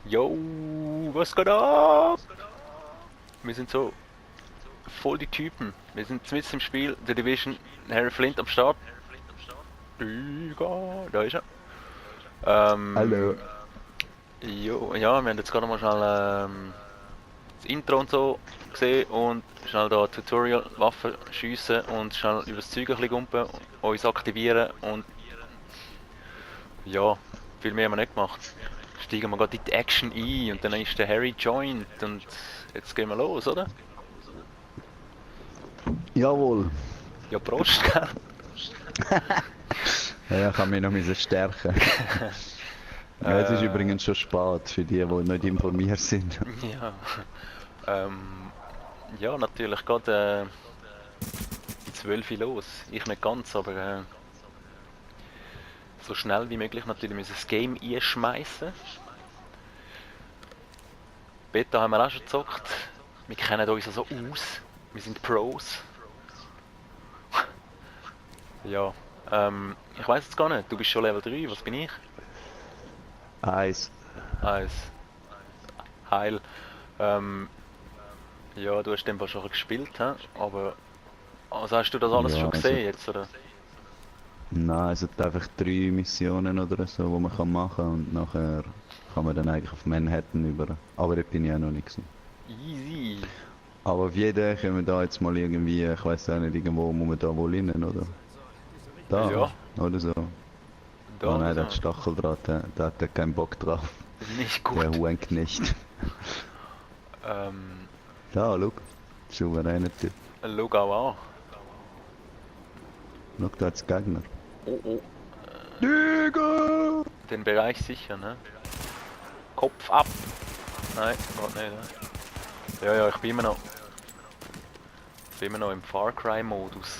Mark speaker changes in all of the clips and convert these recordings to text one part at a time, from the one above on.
Speaker 1: Yo, was geht ab? Wir sind so voll die Typen. Wir sind mitten im Spiel, The Division, Harry Flint am Start. Digga, da ist er.
Speaker 2: Hallo.
Speaker 1: Jo, ja, wir haben jetzt gerade mal schnell das Intro und so gesehen und schnell da Tutorial, Waffen schiessen und schnell über das Zeug ein bisschen gumpen, uns aktivieren und ja, viel mehr haben wir nicht gemacht. Steigen wir gerade in die Action ein und dann ist der Harry joined und jetzt gehen wir los, oder?
Speaker 2: Jawohl.
Speaker 1: Ja, Prost, gell?
Speaker 2: Ja, ich kann mich noch müssen stärken. Ja, es ist
Speaker 1: Äh,
Speaker 2: übrigens schon spät für die nicht informiert sind.
Speaker 1: ja, ja, natürlich gerade 12 Uhr los. Ich nicht ganz, aber so schnell wie möglich natürlich müssen das Game einschmeißen. Beta haben wir auch schon gezockt. Wir kennen uns also aus. Wir sind Pros. Ja, ich weiß jetzt gar nicht. Du bist schon Level 3, was bin ich?
Speaker 2: Eins.
Speaker 1: Eins. Heil. Ähm, ja, du hast den Fall schon gespielt, hä? Aber also hast du das alles
Speaker 2: Ja,
Speaker 1: schon
Speaker 2: also,
Speaker 1: gesehen jetzt, oder?
Speaker 2: nein, es hat einfach 3 Missionen oder so, die man machen kann und nachher kann man dann eigentlich auf Manhattan über. Aber dort bin ich auch noch nicht gewesen.
Speaker 1: Easy.
Speaker 2: Aber auf jeden können wir da jetzt mal irgendwie, ich weiß auch nicht, irgendwo muss man da wohl rein, oder? Da,
Speaker 1: Ja,
Speaker 2: oder so. Oh
Speaker 1: da oder
Speaker 2: nein, der hat
Speaker 1: so.
Speaker 2: Stacheldraht, der hat keinen Bock drauf.
Speaker 1: Nicht
Speaker 2: Der
Speaker 1: gut.
Speaker 2: Huhnknecht.
Speaker 1: Ähm,
Speaker 2: Da, schau. Souveräner Typ.
Speaker 1: Schau auch an.
Speaker 2: Schau, da hat's Gegner.
Speaker 1: Oh, oh.
Speaker 2: Digga!
Speaker 1: Den Bereich sicher, ne? Kopf ab. Nein, geht nicht, ne? Ja, ja, ich bin immer noch im Far Cry-Modus.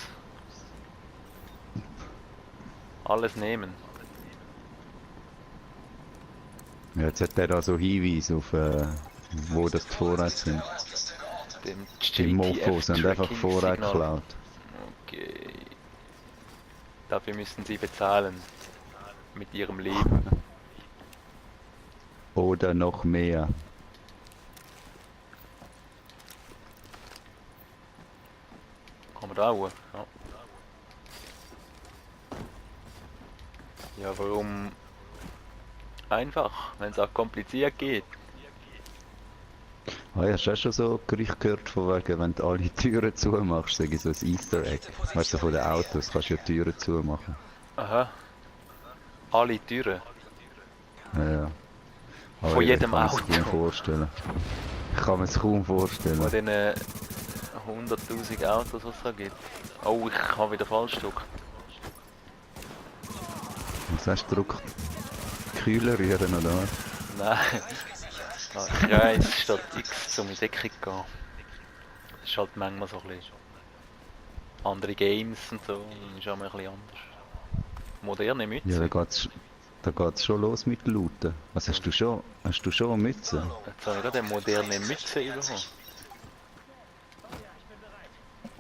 Speaker 1: Alles nehmen.
Speaker 2: Ja, jetzt hat der da so Hinweise auf, wo das die Vorräte sind.
Speaker 1: Dem
Speaker 2: Die Mofos haben einfach Vorräte
Speaker 1: JTF-Tracking-Signal.
Speaker 2: geklaut.
Speaker 1: Okay. Dafür müssen sie bezahlen. Mit ihrem Leben.
Speaker 2: Oder noch mehr.
Speaker 1: Kann man da auch? Ja. Ja, warum einfach, wenn es auch kompliziert geht?
Speaker 2: Ah, ja, hast du auch schon so Gerüchte gehört von wegen, wenn du alle Türen zumachst, sag ich so ein Easter Egg. Weißt du, von den Autos kannst du ja Türen zumachen.
Speaker 1: Aha, alle Türen.
Speaker 2: Ja, ja. Aber
Speaker 1: Von
Speaker 2: eben, ich
Speaker 1: jedem
Speaker 2: kann mir es kaum
Speaker 1: Auto.
Speaker 2: vorstellen. Ich kann mir es kaum
Speaker 1: Von
Speaker 2: vorstellen.
Speaker 1: diesen 100.000 Autos, was es da gibt. Oh, ich habe wieder falsch gedrückt.
Speaker 2: Was hast du gedrückt? Kühler rühren oder was?
Speaker 1: Nein, Kreis statt X, um in Deckung zu gehen. Das ist halt manchmal so ein bisschen andere Games und so, dann ist auch mal ein bisschen anders. Moderne
Speaker 2: Ja,
Speaker 1: Mütze.
Speaker 2: da geht's schon los mit Looten. Was
Speaker 1: Ja,
Speaker 2: hast du schon eine Mütze?
Speaker 1: jetzt habe ich gerade eine moderne Mütze bekommen.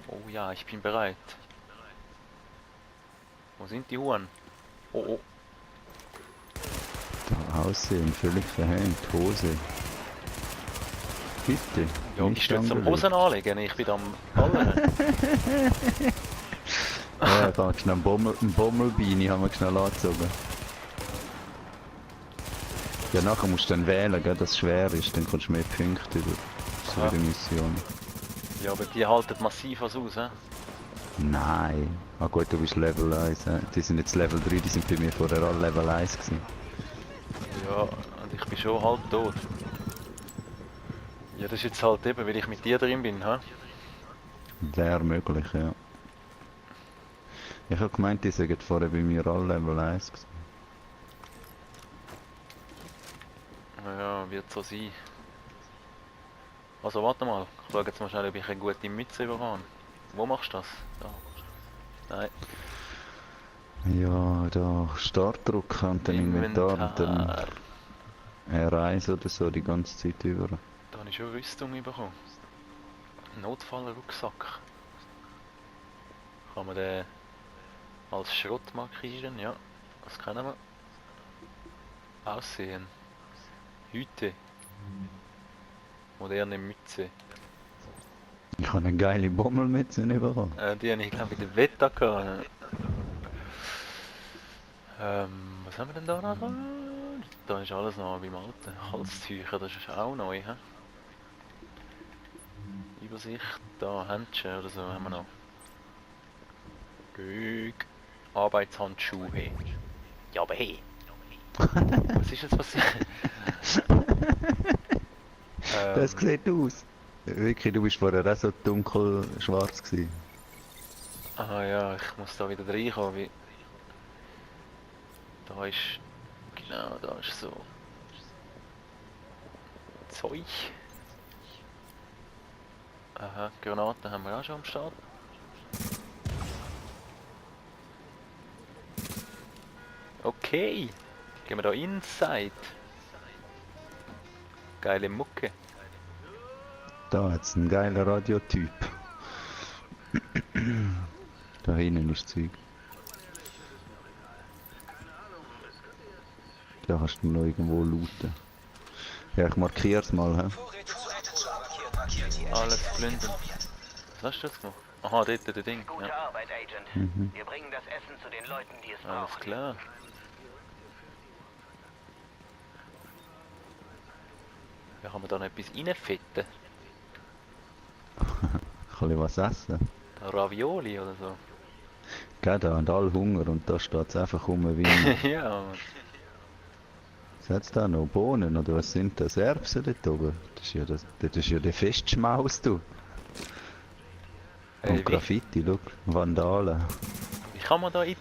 Speaker 1: Oh ja, ich bin bereit. Wo sind die Huren? Oh, oh.
Speaker 2: Da aussehen, völlig verhängt. Hose. Bitte,
Speaker 1: Ja, bist
Speaker 2: nicht
Speaker 1: du jetzt am
Speaker 2: angelegt.
Speaker 1: Hosen anlegen? Ich bin am Ballern.
Speaker 2: Ja, ich habe schnell einen Bommelbeine haben wir schnell angezogen. Ja, nachher musst du dann wählen, gell, dass es schwer ist, dann kommst du mehr Punkte über. So wie
Speaker 1: Aha.
Speaker 2: die Mission.
Speaker 1: Ja, aber die halten massiv was aus, hä?
Speaker 2: Nein. Ah gut, du bist Level 1. Die sind jetzt Level 3, die sind bei mir vorher alle Level 1 gewesen.
Speaker 1: Ja, und ich bin schon halb tot. Ja, das ist jetzt halt eben, weil ich mit dir drin bin, hä?
Speaker 2: Wäre möglich, ja. Ich habe gemeint, die sind vorher bei mir alle Level 1 gewesen.
Speaker 1: Ja, wird so sein. Also warte mal, ich schaue jetzt mal schnell, ob ich eine gute Mütze bekomme. Wo machst du das? Da. Nein.
Speaker 2: Ja, da Startdruck und dann Inventar und dann
Speaker 1: Inventar.
Speaker 2: R1 oder so die ganze Zeit über.
Speaker 1: Da habe ich schon Rüstung bekommen. Notfallrucksack. Kann man den als Schrott markieren? Ja, das können wir. Aussehen. Hüte. Moderne Mütze.
Speaker 2: Ich habe eine geile Bommelmütze bekommen.
Speaker 1: Die habe ich glaube ich in der Veta gehabt. Was haben wir denn da noch? Da ist alles noch beim alten. Halstücher, das ist auch neu. He? Übersicht, da Handschuhe oder so haben wir noch. Güg. Arbeitshandschuhe. Ja, aber hey. Was ist jetzt passiert?
Speaker 2: Das sieht aus. Wirklich, du bist vorher auch so dunkel-schwarz gewesen.
Speaker 1: Ah ja, ich muss da wieder reinkommen, wie... Da ist... Genau, da ist so... Zeug. Aha, Granaten haben wir auch schon am Start. Okay. Gehen wir da inside. Geile Mucke.
Speaker 2: Da hat's ein geiler Radiotyp. Da hinten ist Zeug. Da kannst du noch irgendwo looten. Ja, ich markier's mal, hä?
Speaker 1: Alles plündern. Was hast du jetzt gemacht? Aha, dort der Ding.
Speaker 3: Gute
Speaker 1: Ja.
Speaker 3: Arbeit, Agent.
Speaker 2: Mhm.
Speaker 3: Wir bringen das Essen zu den Leuten, die es
Speaker 1: Alles
Speaker 3: brauchen.
Speaker 1: klar. Ja, kann man da noch etwas reinfetten?
Speaker 2: Kann ich was essen?
Speaker 1: Da Ravioli oder so?
Speaker 2: Gell, da haben alle Hunger und da steht's einfach rum wie...
Speaker 1: Ja, Mann.
Speaker 2: Was hat's da noch? Bohnen oder was sind das? Erbsen dort oben? Das ist ja der Festschmaus, du.
Speaker 1: Hey,
Speaker 2: Und Graffiti, schau. Vandalen.
Speaker 1: wie kann man da in...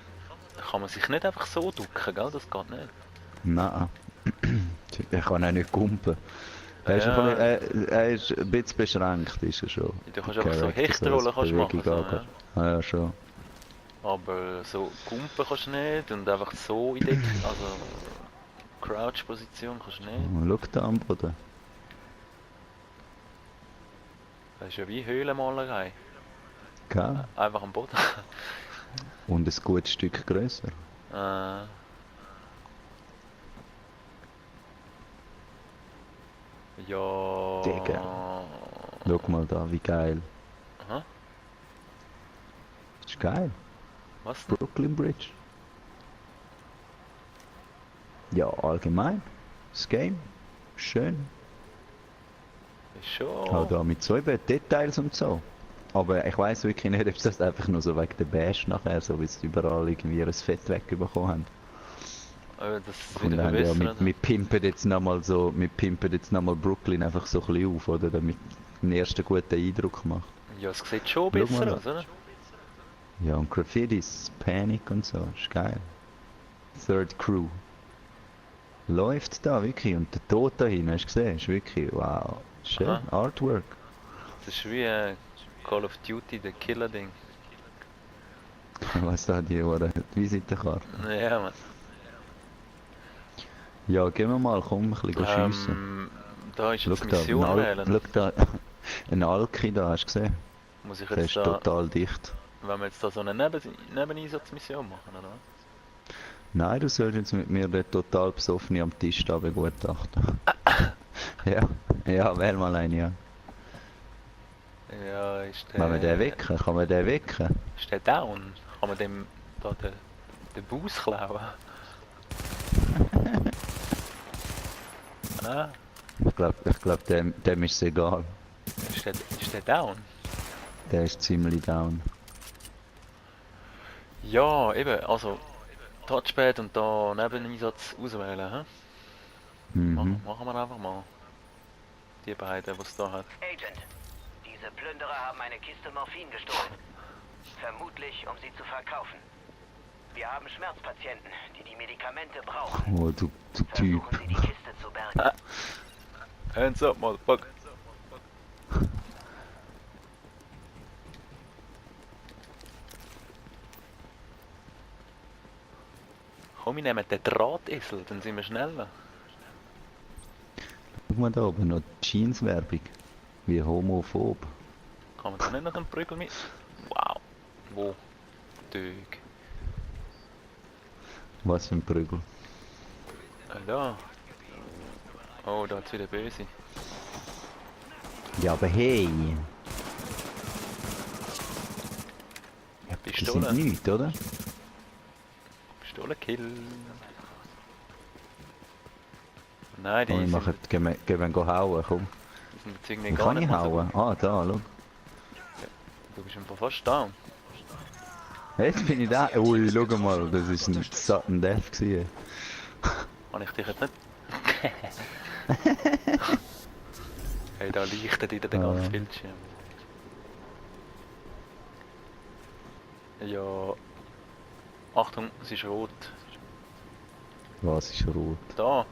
Speaker 1: Kann man sich nicht einfach so ducken, gell? Das geht nicht.
Speaker 2: Nein. Er kann auch nicht kumpen. Er ist,
Speaker 1: Ja.
Speaker 2: er ist ein bisschen beschränkt, ist er schon.
Speaker 1: Du kannst einfach so
Speaker 2: Charakter,
Speaker 1: Hechtrollen
Speaker 2: was
Speaker 1: kannst machen.
Speaker 2: Bewegung
Speaker 1: So, ja.
Speaker 2: angeht. Ah ja, schon.
Speaker 1: Aber so Kumpen kannst du nicht und einfach so in Deck, also Crouch-Position kannst du nicht.
Speaker 2: Schau da am Boden.
Speaker 1: Das ist ja wie Höhlenmalerei.
Speaker 2: Gell?
Speaker 1: Einfach am Boden.
Speaker 2: Und ein gutes Stück grösser.
Speaker 1: äh, ja.
Speaker 2: Digga. Schau mal da, wie geil.
Speaker 1: Aha.
Speaker 2: Das ist geil.
Speaker 1: Was denn?
Speaker 2: Brooklyn Bridge. Ja, allgemein. Das Game. Schön.
Speaker 1: Ist schon.
Speaker 2: Auch da mit so eben Details und so. Aber ich weiß wirklich nicht, ob sie das einfach nur so wegen der Bash nachher, so wie sie überall irgendwie ihr Fett wegbekommen haben.
Speaker 1: Das
Speaker 2: Und
Speaker 1: wieder
Speaker 2: dann ja,
Speaker 1: verbessern.
Speaker 2: wir pimpen jetzt nochmal so, wir pimpen jetzt nochmal Brooklyn einfach so ein bisschen auf, oder? Damit den ersten guten Eindruck macht.
Speaker 1: Ja, es sieht schon
Speaker 2: Schau mal
Speaker 1: besser
Speaker 2: da.
Speaker 1: aus, oder?
Speaker 2: Ja, und Graffitis, Panic und so, ist geil. Third Crew. Läuft da wirklich, und der Tod da hinten, hast du gesehen? Ist wirklich, wow. Schön,
Speaker 1: Aha.
Speaker 2: Artwork.
Speaker 1: Das ist wie Call of Duty, der Killer-Ding.
Speaker 2: Was da die Visitenkarte?
Speaker 1: Ja, Mann.
Speaker 2: Ja, gehen wir mal, komm, ein bisschen schiessen.
Speaker 1: Da ist
Speaker 2: Schau
Speaker 1: jetzt
Speaker 2: da,
Speaker 1: Mission wählen.
Speaker 2: schau da, ein Alki da, hast du gesehen?
Speaker 1: Muss ich
Speaker 2: Der
Speaker 1: jetzt
Speaker 2: ist
Speaker 1: da,
Speaker 2: total dicht.
Speaker 1: wenn wir jetzt da so eine Nebeneinsatzmission machen, oder was?
Speaker 2: Nein, du sollst jetzt mit mir den total besoffene am Tisch da begutachten. Ja, ja, wähl mal einen, ja.
Speaker 1: Ja, ist der...
Speaker 2: Wenn wir den wecken, kann man den wecken?
Speaker 1: Ist der down? Kann man dem da den Bus klauen? Ah,
Speaker 2: Ich glaub, dem ist es egal.
Speaker 1: ist der down?
Speaker 2: Der ist ziemlich down.
Speaker 1: Ja, eben, also Touchpad und da Nebeneinsatz auswählen, hä?
Speaker 2: Mhm.
Speaker 1: Machen wir einfach mal. Die beiden, die es da hat.
Speaker 3: Agent, diese Plünderer haben eine Kiste Morphin gestohlen. Vermutlich, um sie zu verkaufen. Wir haben Schmerzpatienten, die die Medikamente brauchen.
Speaker 2: Oh, du Typ.
Speaker 3: Versuchen Sie, die Kiste zu bergen.
Speaker 1: Hands up, motherfucker. Komm, wir nehmen den Drahtesel, dann sind wir schneller.
Speaker 2: Guck mal da oben noch die Jeans-Werbung. Wie homophob.
Speaker 1: Kann man da nicht noch einen Prügel mit? Wow. Wo? Dög.
Speaker 2: Was für ein Prügel.
Speaker 1: Da. Oh, da hat's wieder böse.
Speaker 2: Ja, aber hey! Ja, die
Speaker 1: Pistole.
Speaker 2: sind nichts, oder?
Speaker 1: Pistolenkill. Nein,
Speaker 2: Komm,
Speaker 1: die
Speaker 2: wir
Speaker 1: sind,
Speaker 2: machen, gehen wir hauen, komm.
Speaker 1: die sind jetzt irgendwie
Speaker 2: Wo
Speaker 1: gar
Speaker 2: kann
Speaker 1: nicht
Speaker 2: ich
Speaker 1: mal so
Speaker 2: hauen?
Speaker 1: gut.
Speaker 2: Ah, da, schau.
Speaker 1: Du bist einfach fast da.
Speaker 2: Jetzt bin ich da. Ui, schau mal, das ist ein Sudden Death gewesen.
Speaker 1: Habe ich dich jetzt nicht... Hey, da leuchtet wieder der ganze Bildschirm. Ja... Achtung, es ist rot.
Speaker 2: Was ist rot?
Speaker 1: Da!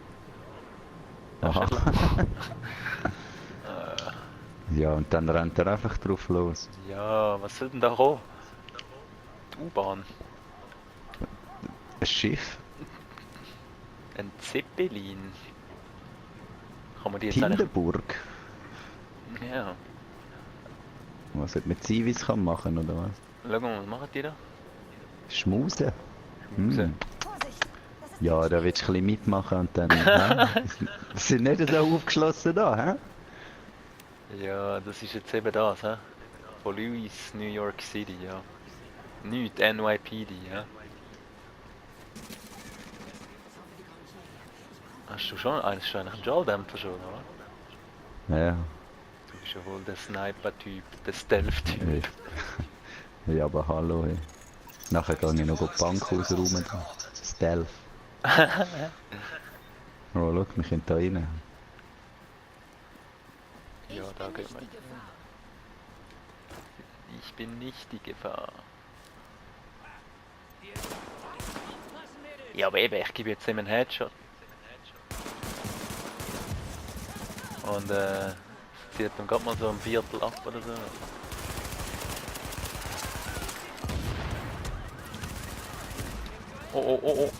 Speaker 1: Das ist
Speaker 2: Aha.
Speaker 1: nicht lang.
Speaker 2: Ja, und dann rennt er einfach drauf los.
Speaker 1: Ja, was soll denn da kommen? Die U-Bahn.
Speaker 2: Ein Schiff?
Speaker 1: Ein Zeppelin. Kann man die jetzt eigentlich...
Speaker 2: Hindenburg?
Speaker 1: Ja.
Speaker 2: Was hat mit Zivis kann machen, oder was?
Speaker 1: Schau mal, was machen die da?
Speaker 2: Schmusen?
Speaker 1: Schmusen.
Speaker 2: Hm. Ja, da willst du ein bisschen mitmachen und dann... hä? Sie sind nicht so aufgeschlossen da, hä?
Speaker 1: Ja, das ist jetzt eben das, hä? Police, New York City, ja. Nicht NYPD, ja. Hast du schon? Hast du eigentlich einen Schalldämpfer schon, oder?
Speaker 2: Ja.
Speaker 1: Du bist ja wohl der Sniper-Typ, der Stealth-Typ.
Speaker 2: Ja, aber hallo, hey. Nachher gehe ich noch die Bank ausräumen. Da. Stealth. Oh, schau, wir können da rein.
Speaker 1: Ja, da geht man. Ich bin nicht die Gefahr. Ja, aber eben, ich gebe jetzt ihm einen Headshot. Und zieht dann gerade mal so ein Viertel ab oder so. Oh, oh, oh, oh.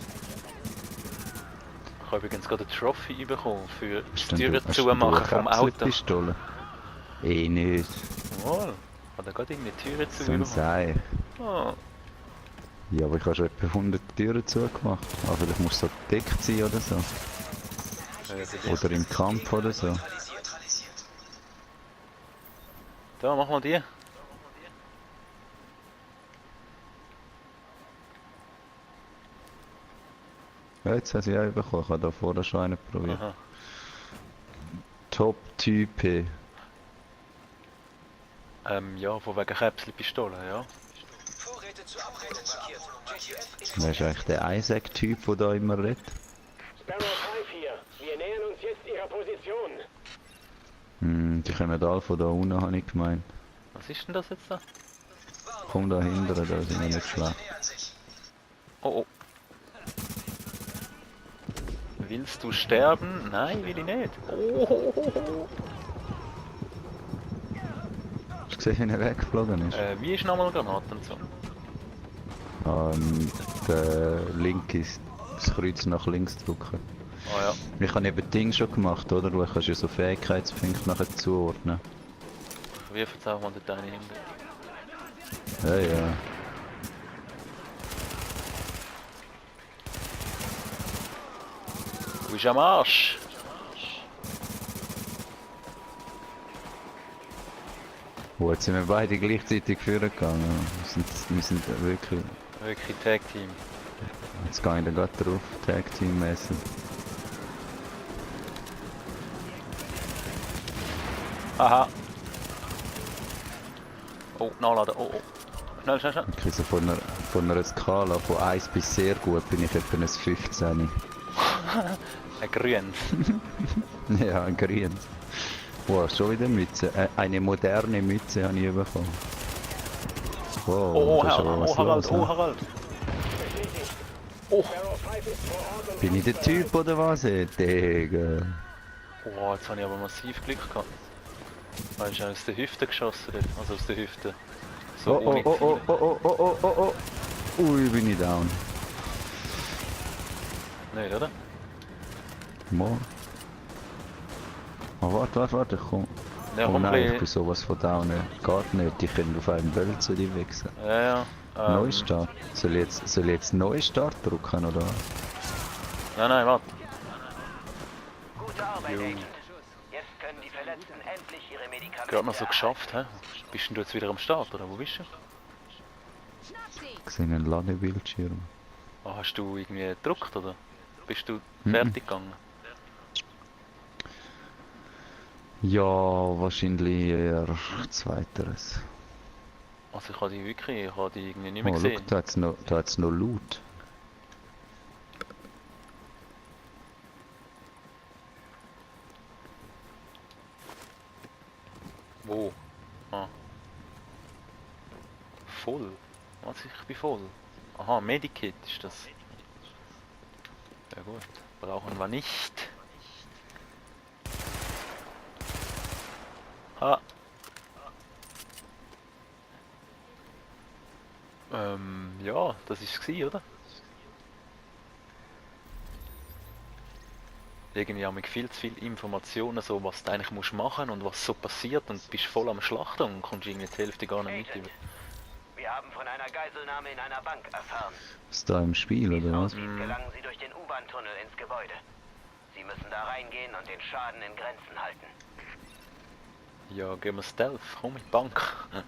Speaker 1: Ich habe übrigens gerade eine Trophy bekommen für das Türen zumachen vom Auto.
Speaker 2: Pistole? Eh nicht.
Speaker 1: Jawohl. Hat er gerade irgendwie Türen
Speaker 2: So ein
Speaker 1: zubekommen?
Speaker 2: Seil.
Speaker 1: Oh.
Speaker 2: Ja, aber ich habe schon etwa 100 Türen zugemacht. Aber vielleicht muss so gedeckt sein oder so.
Speaker 1: Ja, das ist
Speaker 2: Oder im Kampf oder so.
Speaker 1: da, mach mal die.
Speaker 2: Ja, jetzt habe ich auch bekommen. Ich habe da vorher schon einen probiert.
Speaker 1: Aha.
Speaker 2: Top-Type.
Speaker 1: Ja, von wegen Käpselpistole, ja.
Speaker 3: Vorräte zur Abreise markiert. JQF
Speaker 2: Wer ist eigentlich der Isaac-Typ, der da immer redet?
Speaker 4: Sparrow 5 hier. Wir nähern uns jetzt Ihrer Position.
Speaker 2: Die kommen alle von da unten, habe ich gemeint.
Speaker 1: Was ist denn das jetzt da?
Speaker 2: Komm da hinten, da sind wir nicht schlecht.
Speaker 1: Oh, oh. Willst du sterben? Nein, will ich nicht. Oh, oh, oh, oh.
Speaker 2: Hast du gesehen, wie er weggeflogen ist?
Speaker 1: Wie ist nochmal Granatenzug?
Speaker 2: Der Link ist das Kreuz nach links drücken.
Speaker 1: Ah ja.
Speaker 2: Ich habe eben Ding schon gemacht, oder? Du kannst ja so Fähigkeitspunkte nachher zuordnen.
Speaker 1: Ich wirf jetzt auch mal den Teil hin.
Speaker 2: Ja, ja.
Speaker 1: Du bist am Arsch!
Speaker 2: Oh, jetzt sind wir beide gleichzeitig führen gegangen. Wir sind wirklich...
Speaker 1: Wirklich Tag Team.
Speaker 2: Jetzt gehe ich da gerade drauf, Tag Team mäßig.
Speaker 1: Haha. Oh, nachladen. Oh, oh. Schnell, schnell, schnell.
Speaker 2: Okay, so von einer Skala von 1 bis sehr gut bin ich etwa ein 15.
Speaker 1: Ein grün.
Speaker 2: Ja, ein grün. Wow, schon wieder Mütze. Eine moderne Mütze habe ich bekommen. Wow,
Speaker 1: Oh,
Speaker 2: da ist aber was
Speaker 1: Harald,
Speaker 2: los,
Speaker 1: oh,
Speaker 2: hä?
Speaker 1: Harald. Oh.
Speaker 4: Sparrow 5 ist vor Ort und
Speaker 2: Bin ich der Typ oder was? Digga.
Speaker 1: Oh, jetzt habe ich aber massiv Glück gehabt. Weil ich aus der Hüfte geschossen dort. Also aus der Hüfte. So
Speaker 2: Oh, oh,
Speaker 1: ohne
Speaker 2: oh, oh,
Speaker 1: Ziel.
Speaker 2: oh, oh, oh, oh, oh, oh. Ui, bin ich down.
Speaker 1: Nicht, oder?
Speaker 2: Mal. Oh, warte, komm.
Speaker 1: Ja,
Speaker 2: Oh
Speaker 1: komm,
Speaker 2: nein, ich bin
Speaker 1: ein bisschen.
Speaker 2: sowas von down. Geht nicht, ich kann auf einem Wälzer die wechseln.
Speaker 1: Ja, ja.
Speaker 2: Neustart. Soll ich jetzt Neustart drücken, oder?
Speaker 1: Nein, nein, warte.
Speaker 3: Gute Arbeit,
Speaker 1: Jo.
Speaker 3: Agent. Jetzt können die Verletzten endlich ihre Medikamente
Speaker 1: Gerade noch so
Speaker 3: erhalten.
Speaker 1: geschafft, hä? Bist denn du jetzt wieder am Start, oder wo bist du?
Speaker 2: Ich sehe einen Ladebildschirm.
Speaker 1: Ah, hast du irgendwie gedruckt, oder? Bist du
Speaker 2: Mhm.
Speaker 1: fertig gegangen?
Speaker 2: Ja, wahrscheinlich eher zweiteres.
Speaker 1: Also ich habe die wirklich, ich habe die irgendwie nicht
Speaker 2: Oh,
Speaker 1: mehr
Speaker 2: schau,
Speaker 1: gesehen.
Speaker 2: da hat's noch Loot.
Speaker 1: Wo? Ah. Voll? Was, ich bin voll? Aha, Medikit ist das. Ja gut, brauchen wir nicht. Ha. Ja, das ist es, oder? Irgendwie haben wir viel zu viel Informationen, so was du eigentlich musst machen und was so passiert und bist voll am Schlachten und kommst irgendwie die Hälfte gar nicht mit.
Speaker 3: Agent, wir haben von einer Geiselnahme in einer Bank erfahren.
Speaker 2: Ist da im Spiel,
Speaker 3: Wie es
Speaker 2: oder was?
Speaker 3: aussieht, gelangen sie durch den U-Bahn-Tunnel ins Gebäude. Sie müssen da reingehen und den Schaden in Grenzen halten.
Speaker 1: Ja, gehen wir Stealth, komm mit Bank.
Speaker 2: Ja,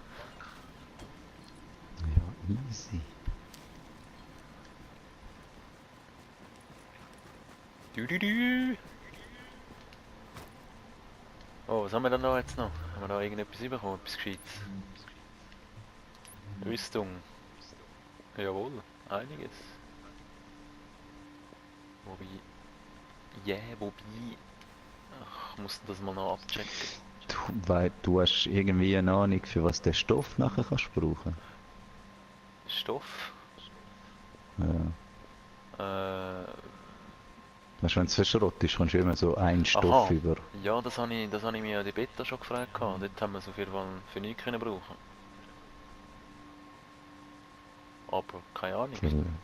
Speaker 2: easy.
Speaker 1: Du. Oh, was haben wir denn da jetzt noch? Haben wir da irgendetwas bekommen? Etwas Gescheites? Rüstung. Jawohl, einiges. Wobei... wobei... Ach, ich muss das mal noch abchecken.
Speaker 2: Du hast irgendwie eine Ahnung, für was der Stoff nachher kannst brauchen.
Speaker 1: Stoff?
Speaker 2: Ja.
Speaker 1: Äh...
Speaker 2: Weißt du, wenn es verschrottet ist, kannst du immer so einen Stoff
Speaker 1: Aha.
Speaker 2: über.
Speaker 1: Ja, das habe ich mir an die Beta schon gefragt. Dort haben wir es auf jeden Fall für nichts können brauchen. Aber keine Ahnung.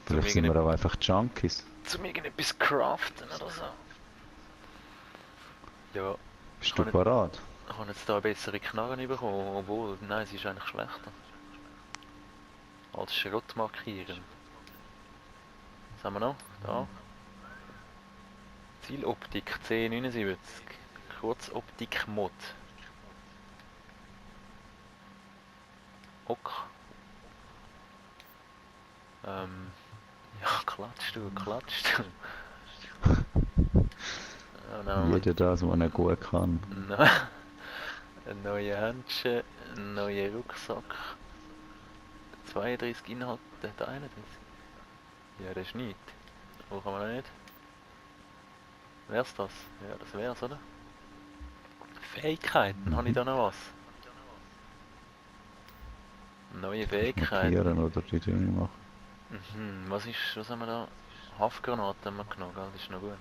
Speaker 2: Vielleicht sind wir auch einfach Junkies.
Speaker 1: Zum irgendetwas craften oder so. Ja,
Speaker 2: Bist
Speaker 1: Ich
Speaker 2: du
Speaker 1: kann
Speaker 2: parat?
Speaker 1: ich habe jetzt da eine bessere Knarre bekommen, obwohl, nein, sie ist eigentlich schlechter. Als Schrott markieren. Was haben wir noch? Da. Zieloptik C79. Kurzoptik-Mod. Ok. Ja, klatschst du. Ja, dann
Speaker 2: Jeder das, was er gut kann.
Speaker 1: ein neuer Handschuh, ein neuer Rucksack. 32 Inhalte, der hat 31. Ja, das ist nicht. Wo kann man noch nicht? Wär's das? Ja, das wär's, oder? Fähigkeiten, habe ich da noch was? Neue Fähigkeiten.
Speaker 2: Markieren oder die Dinge machen.
Speaker 1: Was haben wir da? Haftgranaten haben wir genommen, gell? Das ist noch gut.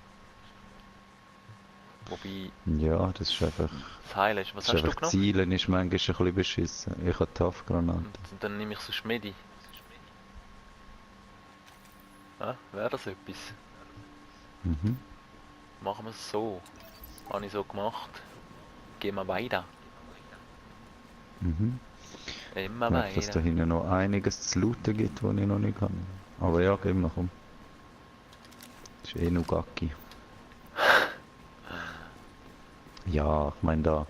Speaker 1: Wobei,
Speaker 2: Ja, das ist einfach.
Speaker 1: das Heil ist, was
Speaker 2: Das ist
Speaker 1: hast du
Speaker 2: einfach
Speaker 1: genommen?
Speaker 2: Zielen ist manchmal ein bisschen beschissen. Ich habe Taftgranate.
Speaker 1: Und dann nehme ich so Schmedi. Ja, wäre das etwas?
Speaker 2: Mhm.
Speaker 1: Machen wir es so. Habe ich so gemacht. Gehen wir weiter.
Speaker 2: Mhm.
Speaker 1: Immer
Speaker 2: Ich merke, dass da
Speaker 1: weiter.
Speaker 2: hinten noch einiges zu looten gibt, was ich noch nicht kann. Aber ja, gib mal komm. Das ist eh noch Gacki. Ja, ich meine da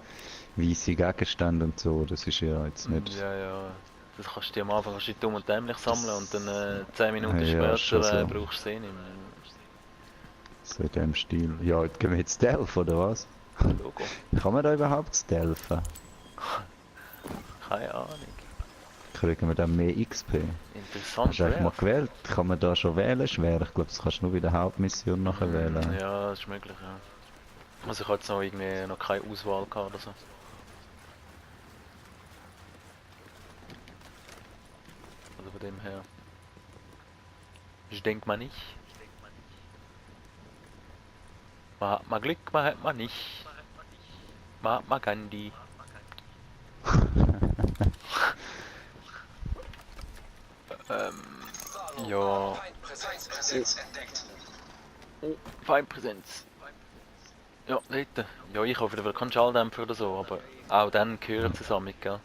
Speaker 2: weisse Gegenstände und so, das ist ja jetzt nicht.
Speaker 1: Ja. Das kannst du am Anfang kannst du dumm und dämlich sammeln und dann 10 Minuten
Speaker 2: Ja, schon
Speaker 1: später
Speaker 2: so.
Speaker 1: brauchst du sie nicht mehr.
Speaker 2: So in dem Stil. Ja, jetzt gehen wir jetzt Stealth, oder was?
Speaker 1: Logo.
Speaker 2: Kann man da überhaupt stealthen?
Speaker 1: Keine Ahnung.
Speaker 2: Kriegen wir dann mehr XP?
Speaker 1: Interessant.
Speaker 2: Hast du eigentlich mal
Speaker 1: wär's.
Speaker 2: gewählt? Kann man da schon wählen schwer? Ich glaube, das kannst du nur bei der Hauptmission nachher wählen.
Speaker 1: Ja, das ist möglich, ja. Also ich hatte jetzt noch irgendwie noch keine Auswahl gehabt oder so. Also von dem her. Ich denke mal nicht. Man hat mal Glück, man hat mal nicht. Man hat mal Gandhi. Ja. Oh, Feindpräsenz. Ja, dort. Ja, ich hoffe, da wird kein Schalldämpfer oder so, aber auch dann gehören zusammen, gell?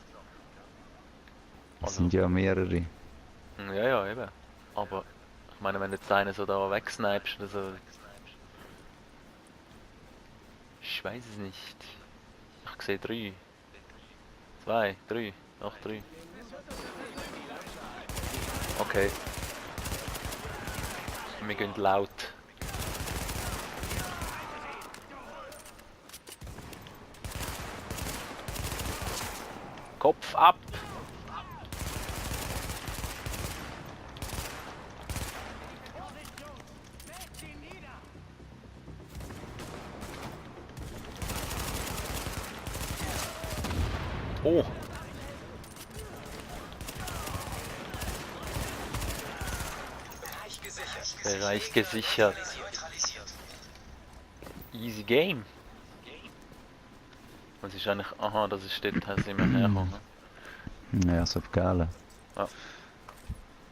Speaker 2: Es sind ja mehrere.
Speaker 1: Ja, eben. Aber ich meine, wenn du jetzt einen so da wegsnipest oder so, Ich weiß es nicht. Ich sehe 3. 2, 3. Ach, 3. Okay. Wir gehen laut. Kopf ab! Oh! Bereich gesichert. Easy Game. Was ist eigentlich... Aha, das ist dort, da sind wir hergekommen.
Speaker 2: Ja, so auf Gala.
Speaker 1: Ja.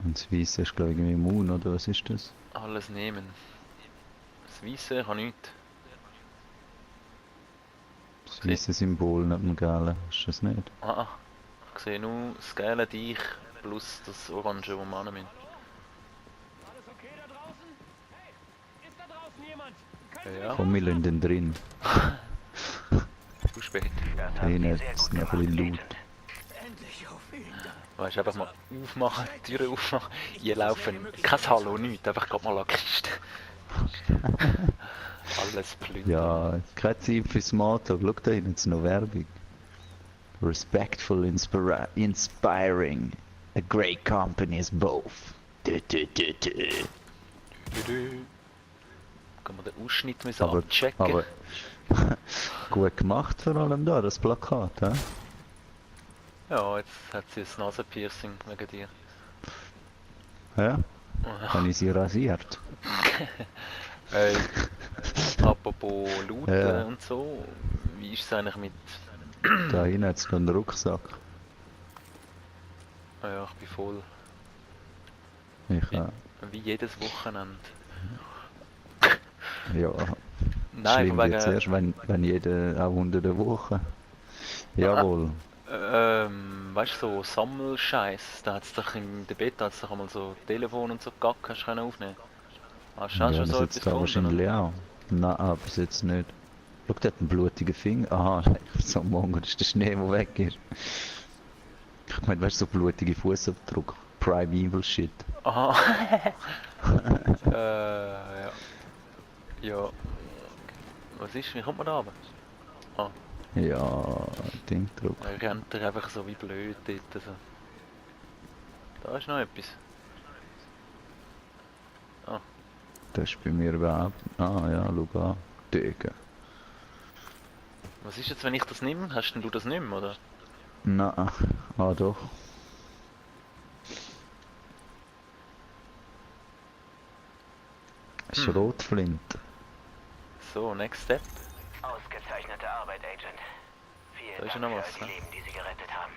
Speaker 2: Und das Weiße ist glaube ich irgendwie immun, oder was ist das?
Speaker 1: Alles nehmen. Das Weisse kann nichts.
Speaker 2: Das weiße Symbol neben dem Gala, ist das nicht?
Speaker 1: Ah, ich sehe nur das gelbe Deich plus das Orange, wo wir hin müssen.
Speaker 4: Alles okay da draußen? Hey, ist da draußen jemand?
Speaker 1: Ja,
Speaker 2: Komm, wir lassen den drin.
Speaker 1: zu spät.
Speaker 3: Das
Speaker 2: Hey,
Speaker 3: haben Sie
Speaker 2: nicht,
Speaker 3: sehr
Speaker 2: das
Speaker 3: gut
Speaker 2: ist noch ein
Speaker 3: gemacht,
Speaker 2: bisschen laut.
Speaker 3: Agent.
Speaker 4: Endlich auf ihn.
Speaker 1: Weißt du, einfach mal aufmachen, die Türe aufmachen, hier laufen, kein Hallo, nichts, einfach gerade mal an die Kiste. Alles plündern.
Speaker 2: Ja, keine Zeit für Smalltalk. Schau da hinten, jetzt noch Werbung. Respectful, inspiring. A great company is both. Du.
Speaker 1: Kann man den Ausschnitt müssen
Speaker 2: Aber,
Speaker 1: abchecken?
Speaker 2: aber gut gemacht vor allem da, das Plakat, hä?
Speaker 1: Ja, jetzt hat sie ein Nasenpiercing wegen dir.
Speaker 2: Ja, habe ich sie rasiert.
Speaker 1: Apropos Looten
Speaker 2: Ja.
Speaker 1: und so, wie ist es eigentlich mit...
Speaker 2: Da hinten hat es noch einen Rucksack.
Speaker 1: Ah ja, ich bin voll.
Speaker 2: Ich,
Speaker 1: Wie jedes Wochenende.
Speaker 2: ja,
Speaker 1: Nein,
Speaker 2: schlimm
Speaker 1: von
Speaker 2: wird's
Speaker 1: wegen...
Speaker 2: erst, wenn jeder auch unter der Woche. Jawohl.
Speaker 1: Weißt du, so Sammelscheiß, da hat's doch in der Beta hat's doch einmal so Telefon und so Gack hast du können aufnehmen. Hast du auch
Speaker 2: Ja,
Speaker 1: schon
Speaker 2: das
Speaker 1: so
Speaker 2: jetzt
Speaker 1: etwas
Speaker 2: da
Speaker 1: gefunden?
Speaker 2: wahrscheinlich auch. Nein, bis jetzt nicht. Schau, der hat einen blutigen Finger. Aha, so Mongo, das ist der Schnee, der weg ist. Ich meine, weißt du, so blutige Fußabdruck. Primeval Shit.
Speaker 1: Aha. Ja. Ja. Was ist? Wie kommt man da runter? Ah,
Speaker 2: Ja, Dingdruck.
Speaker 1: er rennt er einfach so wie blöd dort. Also. Da ist noch etwas.
Speaker 2: Das ist bei mir überhaupt. Ah ja, schau an. Digga.
Speaker 1: Was ist jetzt, wenn ich das nehme? Hast denn du das nicht mehr, oder?
Speaker 2: Nein. Ah doch. Schrotflint.
Speaker 1: So, next step.
Speaker 3: Ausgezeichnete Arbeit, Agent.
Speaker 1: Da
Speaker 3: Vielen
Speaker 1: ist ja
Speaker 3: Dank
Speaker 1: noch
Speaker 3: für
Speaker 1: was,
Speaker 3: all die
Speaker 1: ne?
Speaker 3: Leben, die Sie gerettet haben.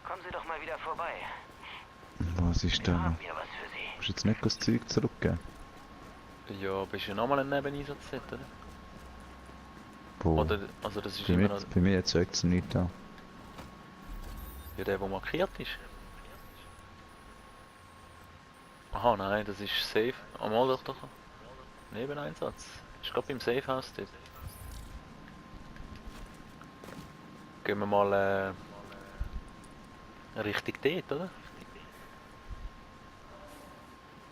Speaker 3: Kommen Sie doch mal wieder vorbei.
Speaker 2: Was ist
Speaker 3: Wir
Speaker 2: da?
Speaker 3: haben hier was für Sie.
Speaker 2: Musst du jetzt nicht das Zeug zurückgeben?
Speaker 1: Ja, bist du nochmal ein Nebeneinsatz dort, oder?
Speaker 2: Wo?
Speaker 1: Oder, also das ist
Speaker 2: Bei
Speaker 1: immer
Speaker 2: mir,
Speaker 1: noch
Speaker 2: bei mir zeigt es nichts an.
Speaker 1: ja, der markiert ist. Aha, nein, das ist safe. Einmal doch. Nebeneinsatz. Ist gerade beim Safehouse dort. Gehen wir mal Richtung dort, oder?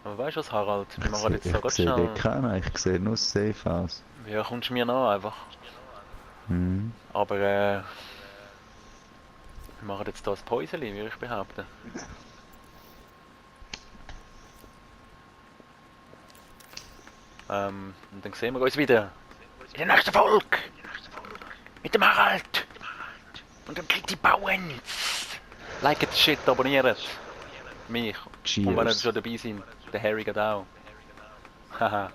Speaker 1: Aber weißt du was, Harald? Wir machen jetzt da
Speaker 2: Ich
Speaker 1: ganz
Speaker 2: sehe
Speaker 1: schnell.
Speaker 2: dort keinen, ich sehe nur das Safe aus.
Speaker 1: Ja, kommst du mir nach einfach.
Speaker 2: Mhm.
Speaker 1: Aber wir machen jetzt da ein Päuseli, würde ich behaupten. Und dann sehen wir uns wieder in der nächsten Folge mit dem Harald und dem Kitty Bauens. Liket den Shit, abonniert mich.
Speaker 2: Cheers.
Speaker 1: Und wenn ihr schon dabei sind, der Harry geht auch. Haha.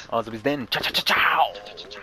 Speaker 1: Also bis dann. Ciao, ciao, ciao, ciao.